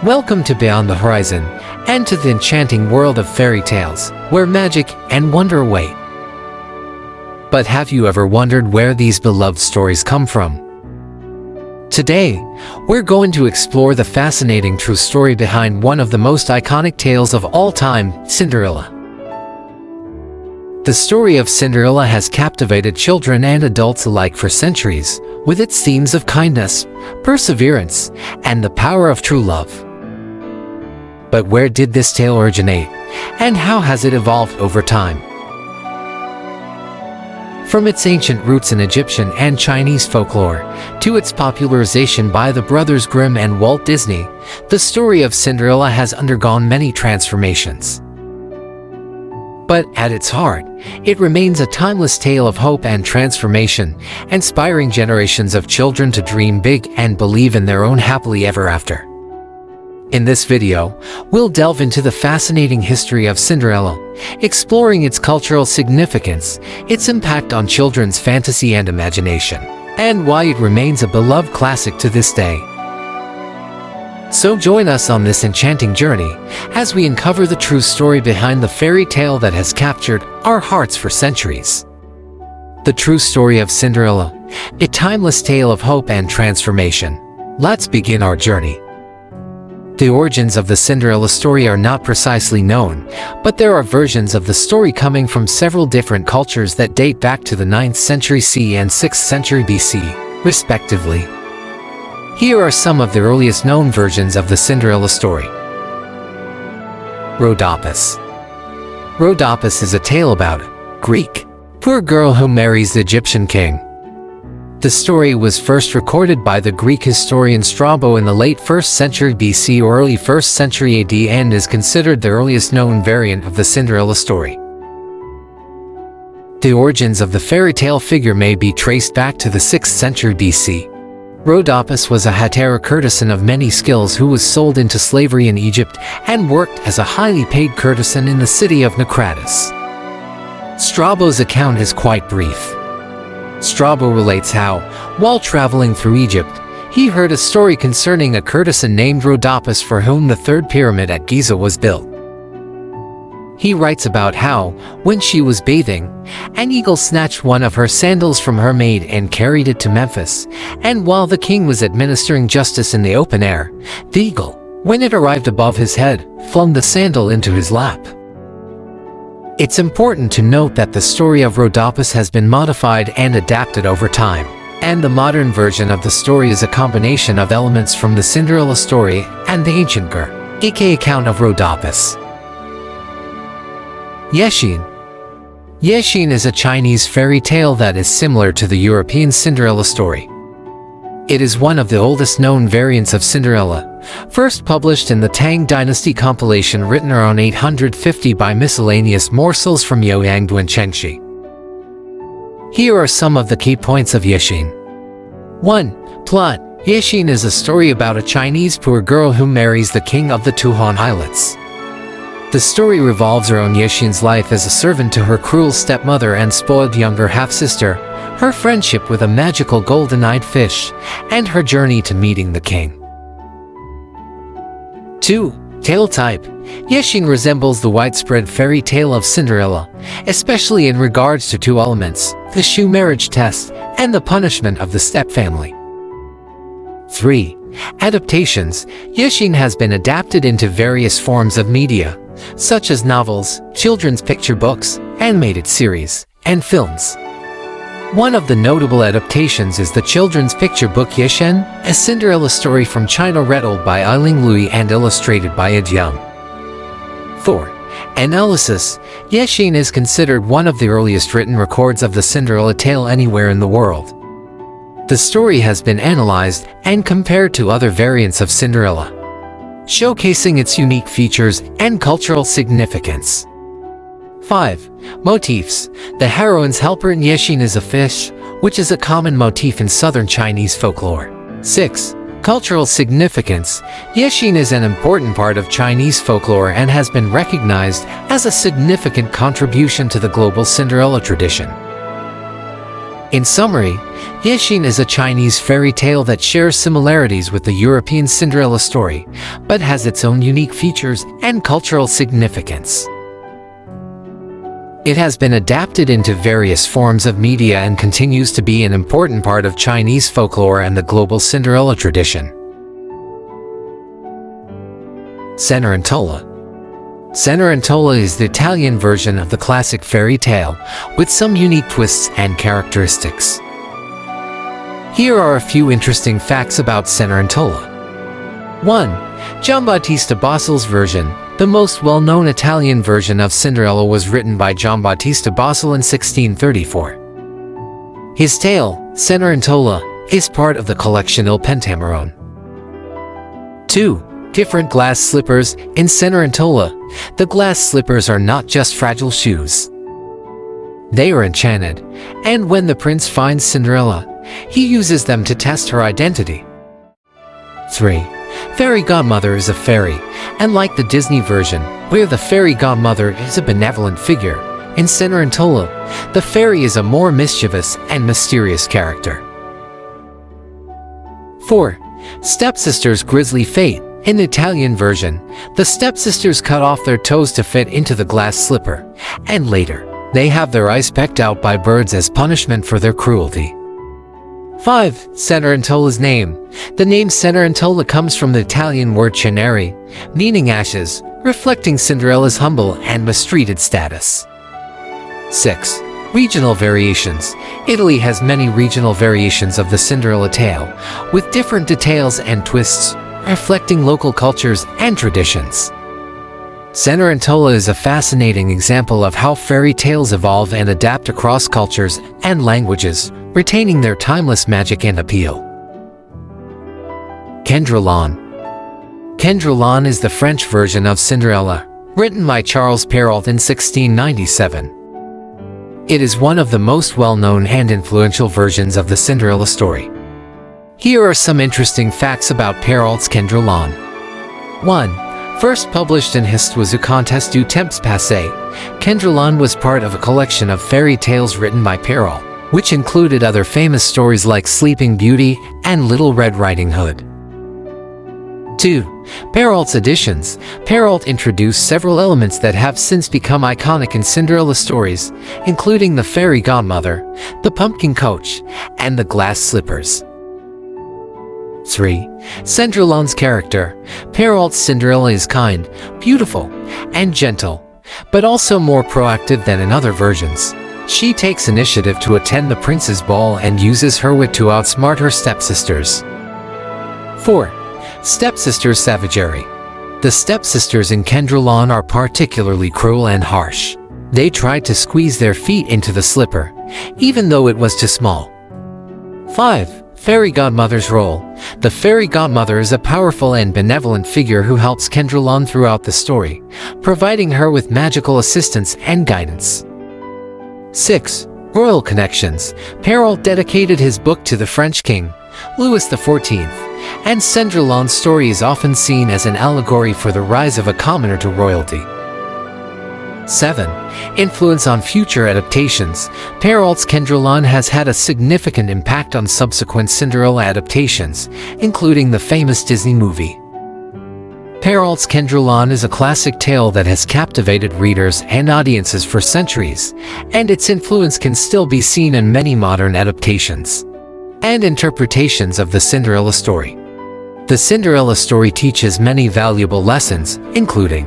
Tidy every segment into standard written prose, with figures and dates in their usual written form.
Welcome to Beyond the Horizon, and to the enchanting world of fairy tales, where magic and wonder await. But have you ever wondered where these beloved stories come from? Today, we're going to explore the fascinating true story behind one of the most iconic tales of all time, Cinderella. The story of Cinderella has captivated children and adults alike for centuries, with its themes of kindness, perseverance, and the power of true love. But where did this tale originate, and how has it evolved over time? From its ancient roots in Egyptian and Chinese folklore, to its popularization by the Brothers Grimm and Walt Disney, the story of Cinderella has undergone many transformations. But at its heart, it remains a timeless tale of hope and transformation, inspiring generations of children to dream big and believe in their own happily ever after. In this video, we'll delve into the fascinating history of Cinderella, exploring its cultural significance, its impact on children's fantasy and imagination, and why it remains a beloved classic to this day. So join us on this enchanting journey as we uncover the true story behind the fairy tale that has captured our hearts for centuries. The true story of Cinderella, a timeless tale of hope and transformation. Let's begin our journey. The origins of the Cinderella story are not precisely known, but there are versions of the story coming from several different cultures that date back to the 9th century CE and 6th century BC, respectively. Here are some of the earliest known versions of the Cinderella story. Rhodopus. Rhodopus is a tale about a Greek poor girl who marries the Egyptian king. The story was first recorded by the Greek historian Strabo in the late 1st century BC or early 1st century AD and is considered the earliest known variant of the Cinderella story. The origins of the fairy tale figure may be traced back to the 6th century BC. Rhodopus was a hetero courtesan of many skills who was sold into slavery in Egypt and worked as a highly paid courtesan in the city of Naucratis. Strabo's account is quite brief. Strabo relates how, while traveling through Egypt, he heard a story concerning a courtesan named Rhodopus for whom the third pyramid at Giza was built. He writes about how, when she was bathing, an eagle snatched one of her sandals from her maid and carried it to Memphis, and while the king was administering justice in the open air, the eagle, when it arrived above his head, flung the sandal into his lap. It's important to note that the story of Rhodopus has been modified and adapted over time, and the modern version of the story is a combination of elements from the Cinderella story and the ancient Greek account of Rhodopus. Yexin. Yexin is a Chinese fairy tale that is similar to the European Cinderella story. It is one of the oldest known variants of Cinderella, first published in the Tang Dynasty compilation written around 850 by Miscellaneous Morsels from Yoyangduan Chengxi. Here are some of the key points of Yexin. 1. Plot. Yexin is a story about a Chinese poor girl who marries the king of the Tuhan Islets. The story revolves around Yexin's life as a servant to her cruel stepmother and spoiled younger half-sister, her friendship with a magical golden-eyed fish, and her journey to meeting the king. 2. Tale type. Yexin resembles the widespread fairy tale of Cinderella, especially in regards to two elements, the shoe marriage test and the punishment of the stepfamily. 3. Adaptations. Yexin has been adapted into various forms of media, such as novels, children's picture books, animated series, and films. One of the notable adaptations is the children's picture book Yexin, a Cinderella story from China retold by Eiling Lui and illustrated by Ed Young. 4. Analysis. Yexin is considered one of the earliest written records of the Cinderella tale anywhere in the world. The story has been analyzed and compared to other variants of Cinderella, showcasing its unique features and cultural significance. 5. Motifs. The heroine's helper in Yexin is a fish, which is a common motif in southern Chinese folklore. 6. Cultural significance. Yexin is an important part of Chinese folklore and has been recognized as a significant contribution to the global Cinderella tradition. In summary, Yexin is a Chinese fairy tale that shares similarities with the European Cinderella story, but has its own unique features and cultural significance. It has been adapted into various forms of media and continues to be an important part of Chinese folklore and the global Cinderella tradition. Cenerentola. Cenerentola is the Italian version of the classic fairy tale, with some unique twists and characteristics. Here are a few interesting facts about Cenerentola. 1. Giambattista Bossel's version. The most well-known Italian version of Cinderella was written by Giambattista Bossel in 1634. His tale, Cenerentola, is part of the collection Il Pentamerone. 2. Different glass slippers. In Cenerentola, the glass slippers are not just fragile shoes. They are enchanted, and when the prince finds Cinderella, he uses them to test her identity. 3. Fairy godmother is a fairy, and like the Disney version, where the fairy godmother is a benevolent figure, in Cenerentola, the fairy is a more mischievous and mysterious character. 4. Stepsisters' grisly fate. In the Italian version, the stepsisters cut off their toes to fit into the glass slipper, and later, they have their eyes pecked out by birds as punishment for their cruelty. 5. Cenerentola's name. The name Cenerentola comes from the Italian word cenere, meaning ashes, reflecting Cinderella's humble and mistreated status. 6. Regional variations. Italy has many regional variations of the Cinderella tale, with different details and twists, reflecting local cultures and traditions. Cenerentola is a fascinating example of how fairy tales evolve and adapt across cultures and languages, retaining their timeless magic and appeal. Cendralon. Cendralon is the French version of Cinderella, written by Charles Perrault in 1697. It is one of the most well-known and influential versions of the Cinderella story. Here are some interesting facts about Perrault's Cendralon. 1. First published in Histoire du Contes du Temps Passé, Cendralon was part of a collection of fairy tales written by Perrault, which included other famous stories like Sleeping Beauty and Little Red Riding Hood. 2. Perrault's editions. Perrault introduced several elements that have since become iconic in Cinderella stories, including the fairy godmother, the pumpkin coach, and the glass slippers. 3. Cendralon's character. Perrault's Cinderella is kind, beautiful, and gentle, but also more proactive than in other versions. She takes initiative to attend the prince's ball and uses her wit to outsmart her stepsisters. 4. Stepsisters' savagery. The stepsisters in Cendralon are particularly cruel and harsh. They tried to squeeze their feet into the slipper, even though it was too small. 5. Fairy godmother's role. The fairy godmother is a powerful and benevolent figure who helps Cendralon throughout the story, providing her with magical assistance and guidance. 6. Royal connections. Perrault dedicated his book to the French king, Louis XIV, and Cendralon's story is often seen as an allegory for the rise of a commoner to royalty. 7. Influence on future adaptations. Perrault's Cendralon has had a significant impact on subsequent Cinderella adaptations, including the famous Disney movie. Perrault's Cendralon is a classic tale that has captivated readers and audiences for centuries, and its influence can still be seen in many modern adaptations and interpretations of the Cinderella story. The Cinderella story teaches many valuable lessons, including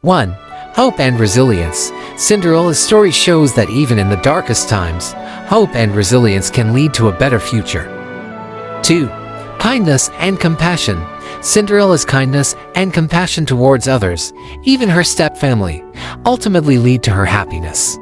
1. Hope and resilience. Cinderella's story shows that even in the darkest times, hope and resilience can lead to a better future. 2. Kindness and compassion. Cinderella's kindness and compassion towards others, even her stepfamily, ultimately lead to her happiness.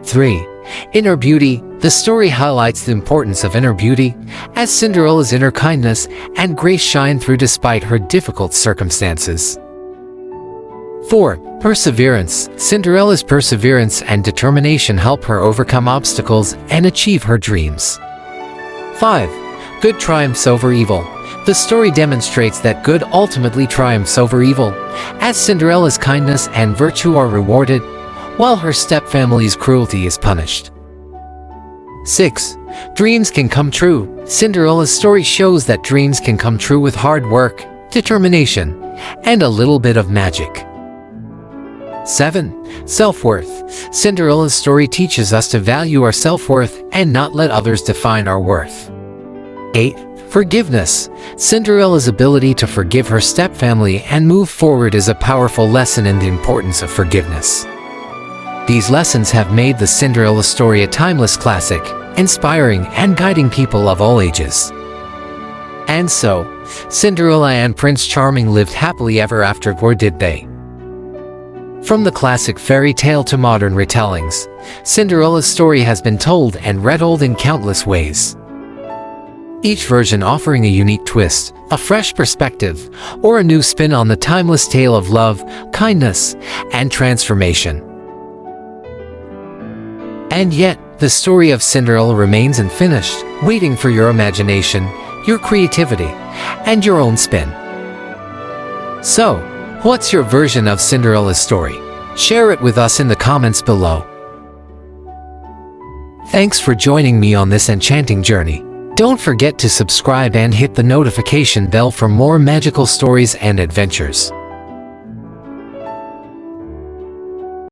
3. Inner beauty. The story highlights the importance of inner beauty, as Cinderella's inner kindness and grace shine through despite her difficult circumstances. 4. Perseverance. Cinderella's perseverance and determination help her overcome obstacles and achieve her dreams. 5. Good triumphs over evil. The story demonstrates that good ultimately triumphs over evil, as Cinderella's kindness and virtue are rewarded, while her stepfamily's cruelty is punished. 6. Dreams can come true. Cinderella's story shows that dreams can come true with hard work, determination, and a little bit of magic. 7. Self-worth. Cinderella's story teaches us to value our self-worth and not let others define our worth. 8. Forgiveness. Cinderella's ability to forgive her stepfamily and move forward is a powerful lesson in the importance of forgiveness. These lessons have made the Cinderella story a timeless classic, inspiring and guiding people of all ages. And so, Cinderella and Prince Charming lived happily ever after, or did they? From the classic fairy tale to modern retellings, Cinderella's story has been told and retold in countless ways. Each version offering a unique twist, a fresh perspective, or a new spin on the timeless tale of love, kindness, and transformation. And yet, the story of Cinderella remains unfinished, waiting for your imagination, your creativity, and your own spin. So, what's your version of Cinderella's story? Share it with us in the comments below. Thanks for joining me on this enchanting journey. Don't forget to subscribe and hit the notification bell for more magical stories and adventures.